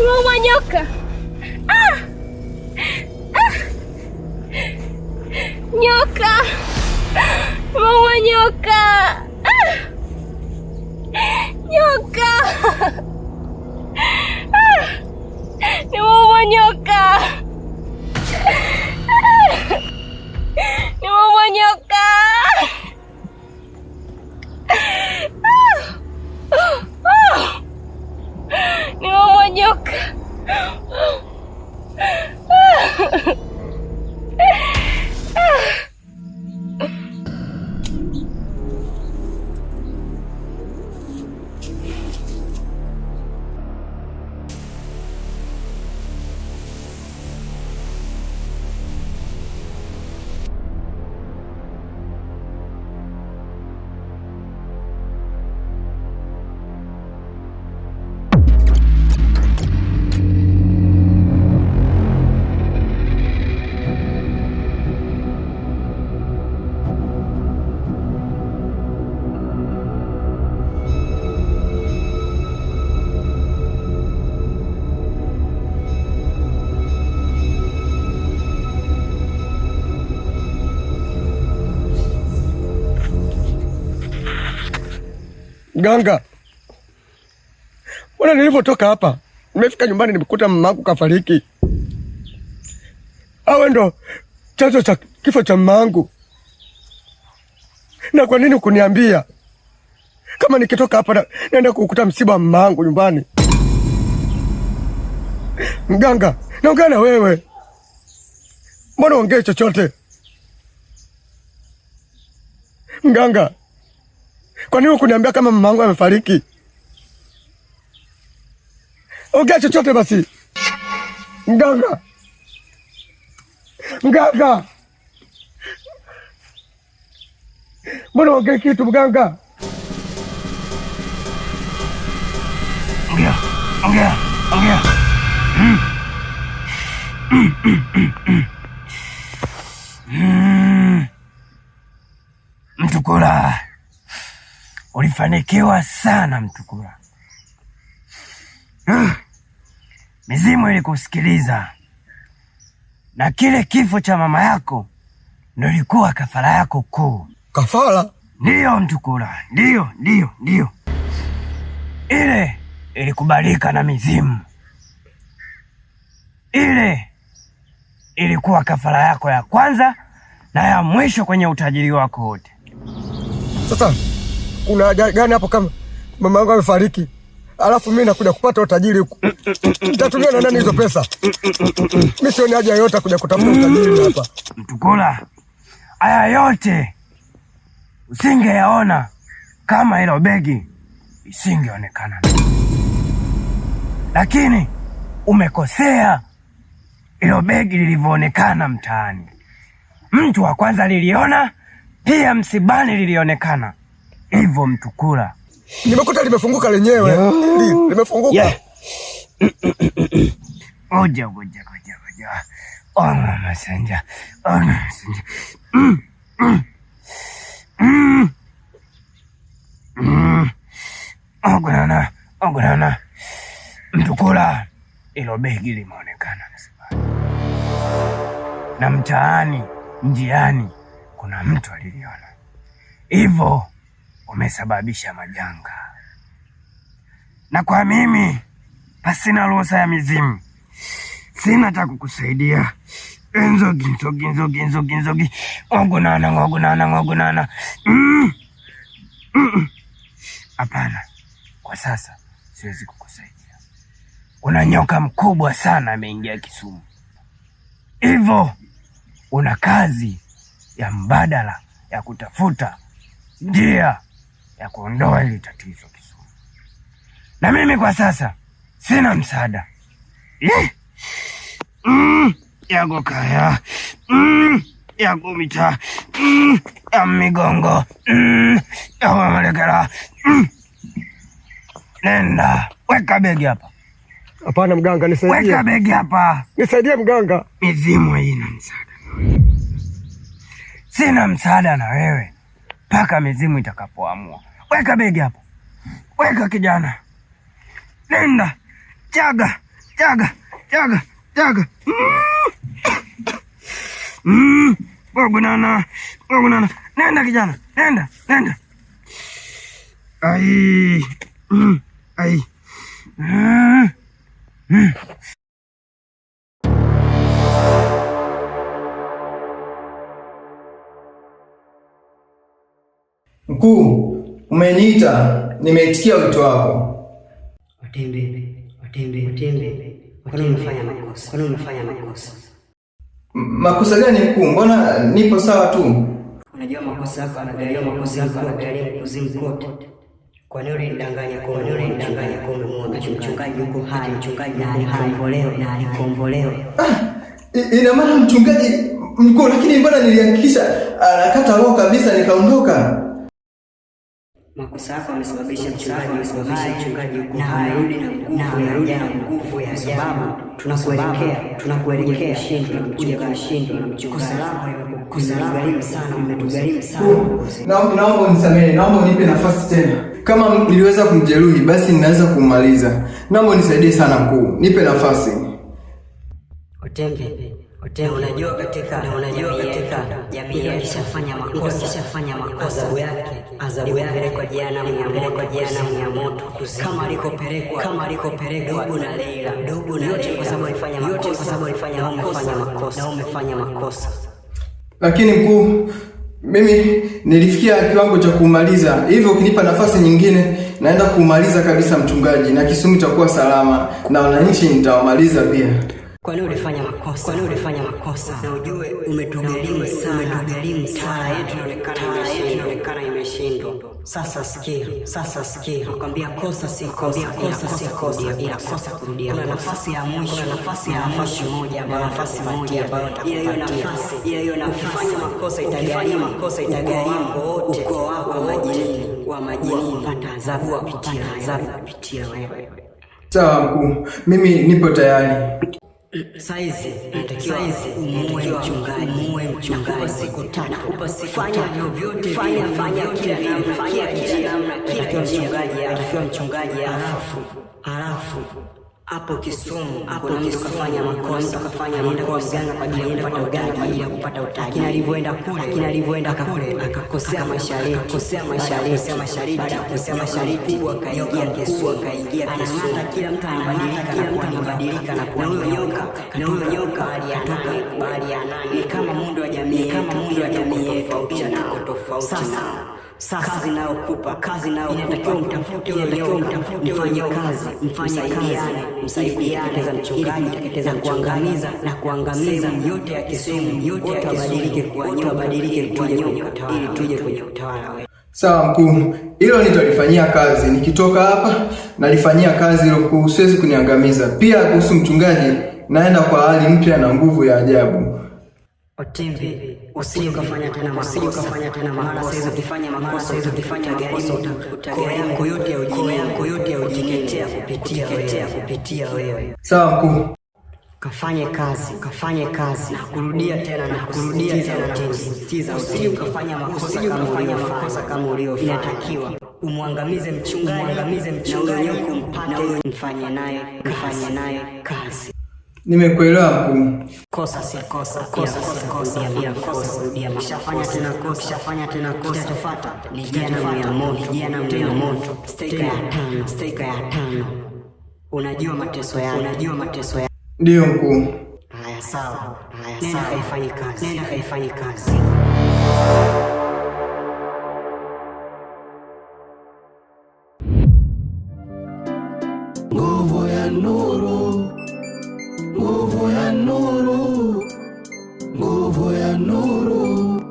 Nimeuma nyoka. Ah! Ah! Nyoka. Nimeuma nyoka. Ah! Nyoka. Ah! Nimeuma nyoka. Nimeuma nyoka. Nimeuma nyoka. Mganga, mbona nilivyotoka hapa nimefika nyumbani nimekuta mamangu kafariki? Awe ndo chanzo cha kifo cha mamangu? Na kwa nini kuniambia kama nikitoka hapa naenda kukuta msiba wa mamangu nyumbani? Mganga, naongea na wewe, mbona ongee chochote? Mganga, kwa nini kuniambia kama mamangu amefariki? Ongea chochote basi. Mganga. Mganga. Mbona ongea kitu mganga? Ongea. Ongea. Ongea. Mtukula. Ulifanikiwa sana Mtukula. Mizimu ilikusikiliza. Na kile kifo cha mama yako ndio ilikuwa kafara yako kuu. Kafara? Ndiyo Mtukula, ndiyo. Ile ilikubalika na mizimu. Ile ilikuwa kafara yako ya kwanza na ya mwisho kwenye utajiri wako wote. Sasa kuna haja gani hapo kama mama yangu amefariki alafu mimi nakuja kupata utajiri huku? Nitatumia na nani hizo pesa? Mimi sioni haja yoyote kuja kutafuta utajiri hapa. Mtukula, haya yote usingeyaona kama hilo begi isingeonekana. Lakini umekosea. Hilo begi lilivyoonekana mtaani, mtu wa kwanza liliona, pia msibani lilionekana. Hivyo Mtukula, nimekuta limefunguka lenyewe. Limefunguka. Ngoja. Ona Masanja. Ogana. Mtukula, ilo begi limeonekana msibani. Na mtaani, njiani, kuna mtu aliliona. Hivyo umesababisha majanga. Na kwa mimi, pasina ruhusa ya mizimu, sina cha kukusaidia. Nzogi. Ngogunana. Hapana. Kwa sasa siwezi kukusaidia. Kuna nyoka mkubwa sana ameingia Kisumu. Hivyo una kazi ya mbadala ya kutafuta njia ya kuondoa hili tatizo Kisumu. Na mimi kwa sasa sina msaada. Yago kaya. Yago mita. Ya migongo. Ya malekera. Nenda, weka begi hapa. Hapana mganga, nisaidie. Weka begi hapa. Nisaidie mganga. Mizimu haina msaada na wewe. Sina msaada na wewe mpaka mizimu itakapoamua. Weka begi hapa. Weka kijana. Nenda. Chaga Jaga. Wagunana. Nenda kijana, nenda. Ai. Mkuu, umeniita, nimeitikia wito wako. Watembe. Kwa nini umefanya makosa? Makosa gani mkuu? Mbona nipo sawa tu? Unajua makosa yako anagharimu kuzimu kote. Kwa nini unidanganya kwa mchungaji yuko hai, mchungaji na alikombolewa. Ina maana mchungaji mkuu, lakini mbona nilihakikisha anakata roho kabisa nikaondoka? Makosa yako yamesababisha mchungaji yuko hai na amerudi na nguvu ya sababu tunakuelekea ushindi na mchungaji. Kosa lako umetugharimu sana. Naomba unisamehe, naomba unipe nafasi tena. Kama niliweza kumjeruhi basi ninaweza kumaliza. Naomba unisaidie sana mkuu, nipe nafasi. Otembe, unajua katika jamii ikishafanya makosa adhabu yake kwa jehanamu ya moto, kama alikopelekwa Dogo na Leila, yote kwa sababu alifanya makosa. Lakini mkuu, mimi nilifikia kiwango cha kumaliza. Hivyo ukinipa nafasi nyingine naenda kumaliza kabisa mchungaji, na Kisumu itakuwa salama na wananchi nitawamaliza pia. Kwa nini ulifanya makosa? Na ujue umetugharimu sana. Taa yetu inaonekana imeshindwa. Sasa sikia. Nakwambia kosa si kosa, ila kosa kurudia. Kuna nafasi ya mwisho moja ambayo hiyo nafasi makosa itagharimu ukoo wako wa majini pata adhabu kupitia wewe. Sawa mkuu, mimi nipo tayari. Saizi umuue mchungaji siku 3. Nakupa siku 3. Fanya vyovyote vile, fanya kila mchungaji halafu hapo Kisumu kuna mtu kafanya makosa, anaenda kwa mganga kwa ajili ya kupata utaji. Lakini alivyoenda kule akakosea mashariki, akaingia Kisumu. Kila mtu anabadilika na kuwa nyoka bali ya nani, ni kama muundo wa jamii yetu tofauti. Sasa kazi inatakiwa mtafute msaidiane msaidiane na kuangamiza yote ya Kisumu, yote abadilike kuwa nyoka ili tuje kwenye utawala wetu. Sawa mkuu, hilo nitalifanyia kazi. Nikitoka hapa nalifanyia kazi hilo mkuu, siwezi kuniangamiza. Pia kuhusu mchungaji, naenda kwa hali mpya na nguvu ya ajabu. Otembe, usije ukafanya tena makosa. Ukifanya makosa yako yote ya ujinga kupitia wewe. Sawa mkuu. Kafanye kazi na kurudia tena kusisitiza. Usije ukafanya makosa kama uliofanya. Inatakiwa umwangamize mchungaji mpate mfanye naye kazi. Nimekuelewa mkuu. Kosa si kosa. Ukishafanya tena kosa tufuata ni jehanamu ya moto. Steka ya 5. Unajua mateso yako. Ndio mkuu. Haya sawa. Nenda kaifanye kazi. Nguvu ya nuru, nguvu ya nuru, nguvu ya nuru,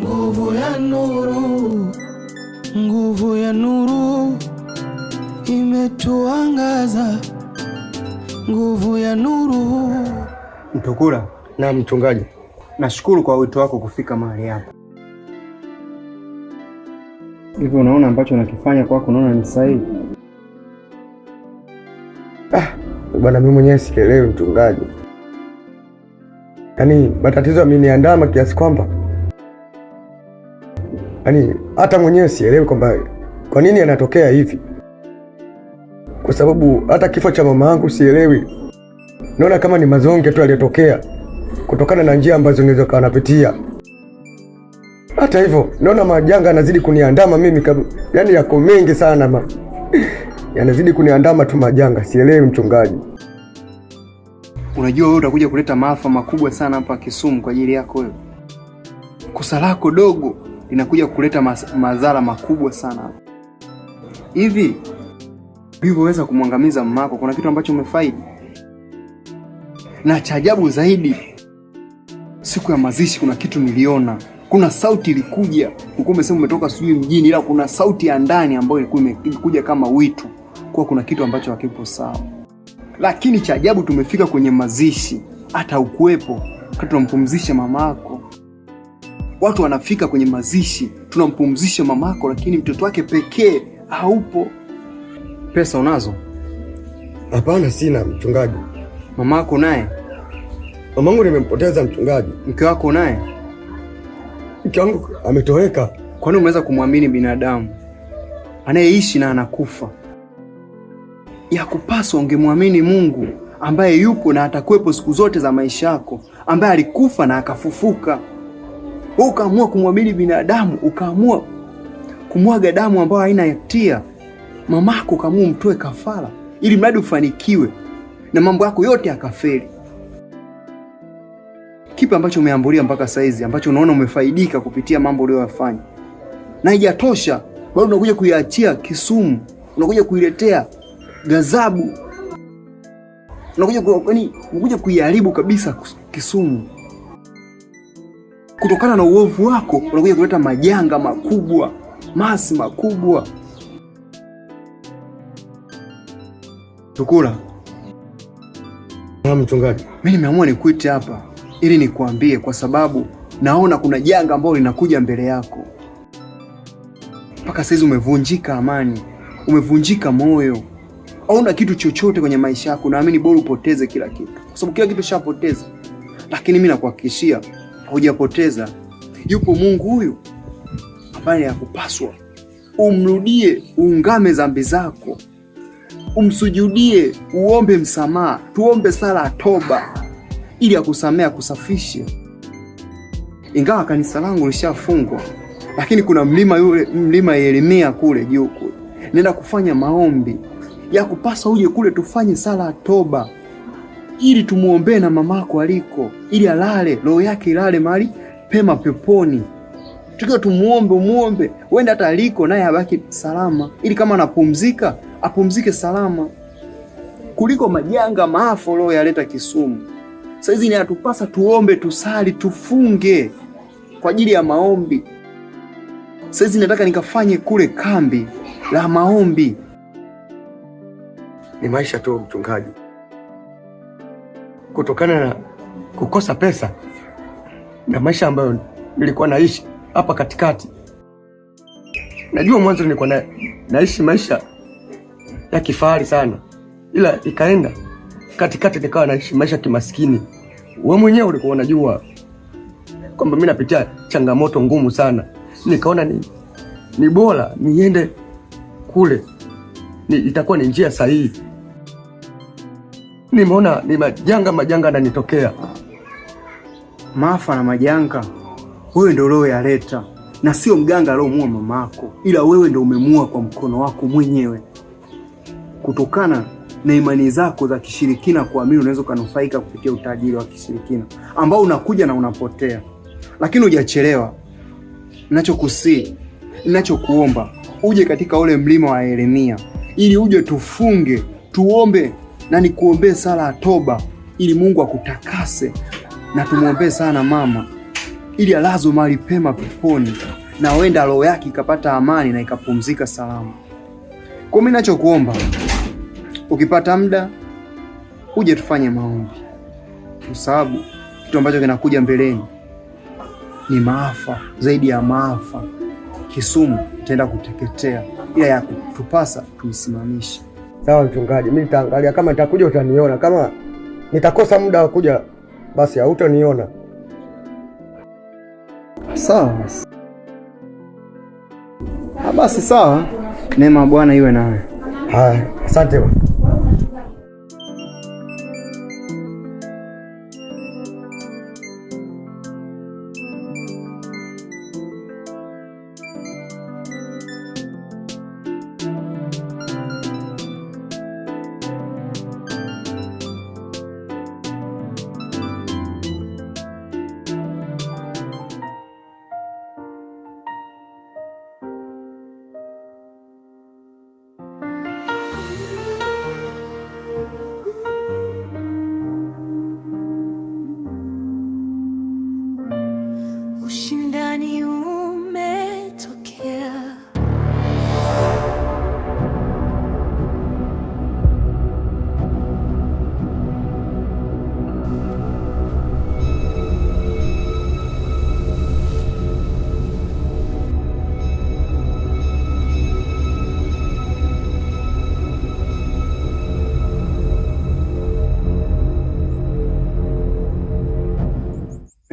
nguvu ya nuru, nguvu ya nuru imetuangaza, nguvu ya nuru. Mtukula. Na mchungaji, nashukuru kwa wito wako kufika mahali hapa. Hivi unaona ambacho nakifanya kwako, unaona ni sahihi? Bwana, mimi mwenyewe sielewi mchungaji. Yaani matatizo yameniandama kiasi kwamba yaani hata mwenyewe sielewi kwamba kwa nini yanatokea hivi. kwa sababu hata kifo cha mama yangu sielewi. Naona kama ni mazonge tu aliyotokea kutokana na njia ambazo niweza kuwa napitia. Hata hivyo naona majanga yanazidi kuniandama mimi yaani yako mengi sana yanazidi kuniandama tu majanga, sielewi mchungaji. Unajua wewe utakuja kuleta maafa makubwa sana hapa Kisumu kwa ajili yako wewe. Kosa lako dogo linakuja kuleta madhara makubwa sana. Hivi ulivyoweza kumwangamiza mamako, kuna kitu ambacho umefaidi? Na cha ajabu zaidi, siku ya mazishi kuna kitu niliona. Kuna sauti ilikuja. Ulikuwa umesema umetoka sijui mjini, ila kuna sauti ya ndani ambayo ilikuwa imekuja kama witu. Kwa kuna kitu ambacho hakipo sawa. Lakini cha ajabu, tumefika kwenye mazishi, hata ukuepo. Wakati tunampumzisha mamako. Watu wanafika kwenye mazishi, tunampumzisha mamako, lakini mtoto wake pekee haupo. Pesa unazo? Hapana, sina mchungaji. Mamako naye? Mamangu nimempoteza mchungaji. Mke wako naye? Mke wangu ametoweka. Kwani umeweza kumwamini binadamu anayeishi na anakufa? Ya kupaswa ungemwamini Mungu ambaye yupo na atakuwepo siku zote za maisha yako, ambaye alikufa na akafufuka. Wewe ukaamua kumwamini binadamu, ukaamua kumwaga damu ambayo haina hatia. Mamako ukaamua mtoe kafara ili mradi ufanikiwe na mambo yako yote yakafeli. Kipi ambacho umeambulia mpaka saizi ambacho unaona umefaidika kupitia mambo uliyofanya? Na haijatosha, bado unakuja kuiachia Kisumu, unakuja kuiletea ghadhabu. Unakuja kuiharibu kabisa Kisumu. Kutokana na uovu wako, unakuja kuleta majanga makubwa, maasi makubwa. Tukura. Mchungaji, mimi nimeamua nikuite hapa ili nikuambie, kwa sababu naona kuna janga ambalo linakuja mbele yako. Mpaka sasa umevunjika amani, umevunjika moyo. Hauna kitu chochote kwenye maisha yako. Naamini bora upoteze kila kitu, kwa sababu kila kitu shapoteza. Lakini mimi nakuhakikishia hujapoteza. Yupo Mungu huyu ambaye yakupaswa umrudie, uungame dhambi zako, umsujudie, uombe msamaha. Tuombe sala ya toba ili akusamea, kusafishe. Ingawa kanisa langu lishafungwa, lakini kuna mlima Yeremia kule juu kule. Nenda kufanya maombi. Ya kupaswa uje kule tufanye sala ya toba ili tumuombee na mamako aliko, ili alale, roho yake ilale mahali pema peponi. Tukiwa umuombe, wenda hata aliko naye abaki salama, ili kama anapumzika, apumzike salama. Kuliko majanga maafa leo yaleta Kisumu. Sasa hizi ni atupasa tuombe, tusali, tufunge kwa ajili ya maombi. Sasa hizi nataka nikafanye kule kambi la maombi. Ni maisha tu mchungaji. Kutokana na kukosa pesa na maisha ambayo nilikuwa naishi hapa katikati. Najua mwanzo nilikuwa naishi maisha ya kifahari sana, ila ikaenda katikati nikawa naishi maisha kimaskini. Wewe mwenyewe ulikuwa unajua kwamba mimi napitia changamoto ngumu sana. Nikaona ni bora niende kule, itakuwa ni njia sahihi. Nimeona ni majanga yananitokea. Maafa na majanga wewe ndio leo yaleta, na sio mganga aliyomua mamako, ila wewe ndio umemua kwa mkono wako mwenyewe. Kutokana na imani zako za kishirikina, kuamini unaweza kunufaika kupitia utajiri wa kishirikina ambao unakuja na unapotea. Lakini hujachelewa. Ninachokuomba uje katika ule mlima wa Yeremia, ili uje tufunge, tuombe, na nikuombee sala ya toba ili Mungu akutakase, na tumuombee sana mama ili alazwe mahali pema peponi, na wenda roho yake ikapata amani na ikapumzika salama. Kwa mimi ninachokuomba, ukipata muda uje tufanye maombi, kwa sababu kitu ambacho kinakuja mbeleni ni maafa zaidi ya maafa. Kisumu itaenda kuteketea, ila ya kutupasa tuisimamishe. Sawa mchungaji, mimi nitaangalia, kama nitakuja utaniona, kama nitakosa muda wa kuja basi hautaniona. Sawa. Basi sawa. Neema Bwana iwe nawe. Haya, asante.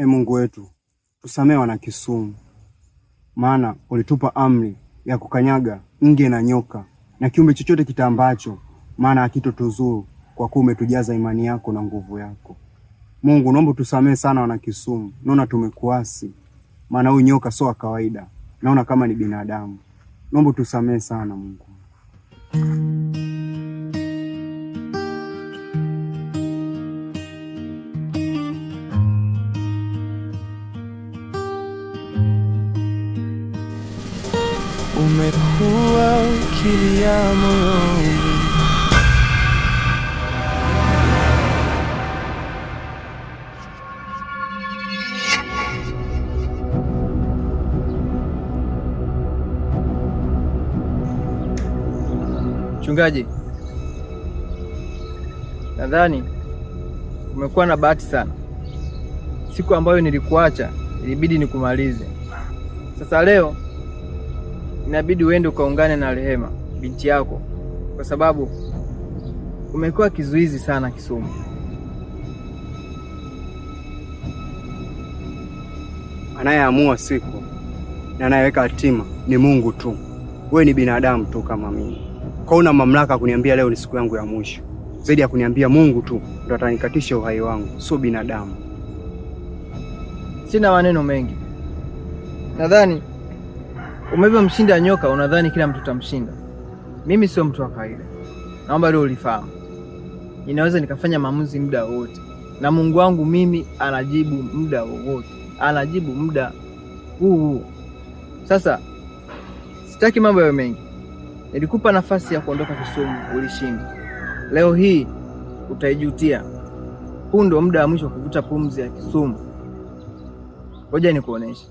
Mungu wetu, tusamehe wana Kisumu, maana ulitupa amri ya kukanyaga nge na nyoka na kiumbe chochote kitambacho, maana hakitotuzuru, kwa kuwa umetujaza imani yako na nguvu yako. Mungu, naomba tusamehe sana wana Kisumu, naona tumekuasi, maana huyu nyoka sio wa kawaida, naona kama ni binadamu. Naomba tusamehe sana Mungu. Umekuwa ukilia moyoni, Mchungaji, nadhani umekuwa na bahati sana. Siku ambayo nilikuacha ilibidi nikumalize. Sasa leo inabidi uende ukaungane na Rehema binti yako, kwa sababu umekuwa kizuizi sana Kisumu. Anayeamua siku na anayeweka hatima ni Mungu tu. Wewe ni binadamu tu kama mimi. Kwa una mamlaka kuniambia leo ni siku yangu ya mwisho, zaidi ya kuniambia Mungu tu ndo atanikatisha uhai wangu, sio binadamu. Sina maneno mengi. Nadhani umevyomshinda nyoka, unadhani kila mtu tamshinda. Mimi sio mtu wa kawaida. Naomba leo ulifahamu. Ninaweza nikafanya maamuzi muda wote, na Mungu wangu mimi anajibu muda wowote. Anajibu muda huu. Sasa sitaki mambo yawe mengi. Nilikupa nafasi ya kuondoka Kisumu, ulishinda. Leo hii utaijutia. Huu ndio muda wa mwisho kuvuta pumzi ya Kisumu. Ngoja nikuoneshe.